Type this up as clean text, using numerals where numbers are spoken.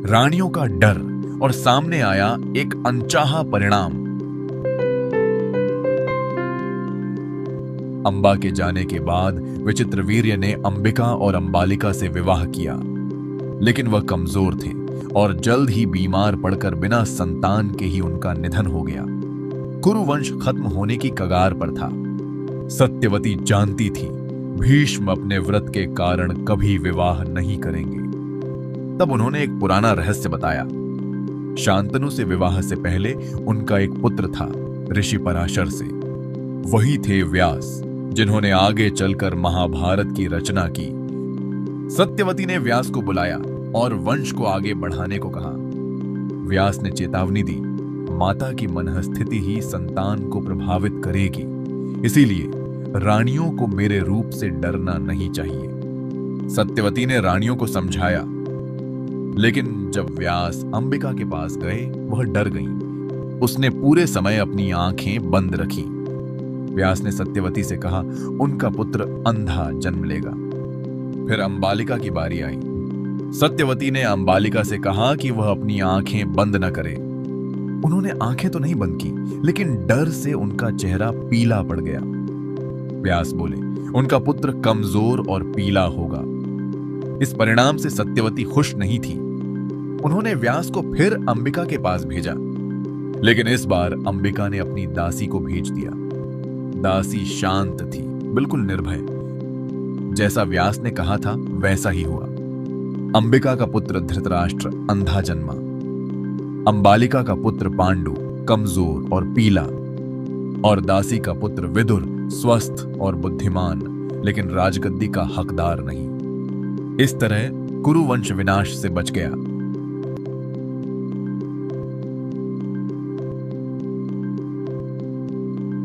रानियों का डर और सामने आया एक अनचाहा परिणाम। अंबा के जाने के बाद विचित्रवीर्य ने अंबिका और अंबालिका से विवाह किया, लेकिन वह कमजोर थे और जल्द ही बीमार पड़कर बिना संतान के ही उनका निधन हो गया। कुरुवंश खत्म होने की कगार पर था। सत्यवती जानती थी भीष्म अपने व्रत के कारण कभी विवाह नहीं करेंगे। तब उन्होंने एक पुराना रहस्य बताया। शांतनु से विवाह से पहले उनका एक पुत्र था ऋषि पराशर से। वही थे व्यास, जिन्होंने आगे चलकर महाभारत की रचना की। सत्यवती ने व्यास को बुलाया और वंश को आगे बढ़ाने को कहा। व्यास ने चेतावनी दी, माता की मनःस्थिति ही संतान को प्रभावित करेगी, इसीलिए रानियों को मेरे रूप से डरना नहीं चाहिए। सत्यवती ने रानियों को समझाया, लेकिन जब व्यास अंबिका के पास गए वह डर गईं। उसने पूरे समय अपनी आंखें बंद रखी। व्यास ने सत्यवती से कहा, उनका पुत्र अंधा जन्म लेगा। फिर अंबालिका की बारी आई। सत्यवती ने अंबालिका से कहा कि वह अपनी आंखें बंद न करे। उन्होंने आंखें तो नहीं बंद की, लेकिन डर से उनका चेहरा पीला पड़ गया। व्यास बोले, उनका पुत्र कमजोर और पीला होगा। इस परिणाम से सत्यवती खुश नहीं थी। उन्होंने व्यास को फिर अंबिका के पास भेजा, लेकिन इस बार अंबिका ने अपनी दासी को भेज दिया। दासी शांत थी, बिल्कुल निर्भय। जैसा व्यास ने कहा था वैसा ही हुआ। अंबिका का पुत्र धृतराष्ट्र अंधा जन्मा। अंबालिका का पुत्र पांडु कमजोर और पीला, और दासी का पुत्र विदुर स्वस्थ और बुद्धिमान, लेकिन राजगद्दी का हकदार नहीं। इस तरह कुरुवंश विनाश से बच गया।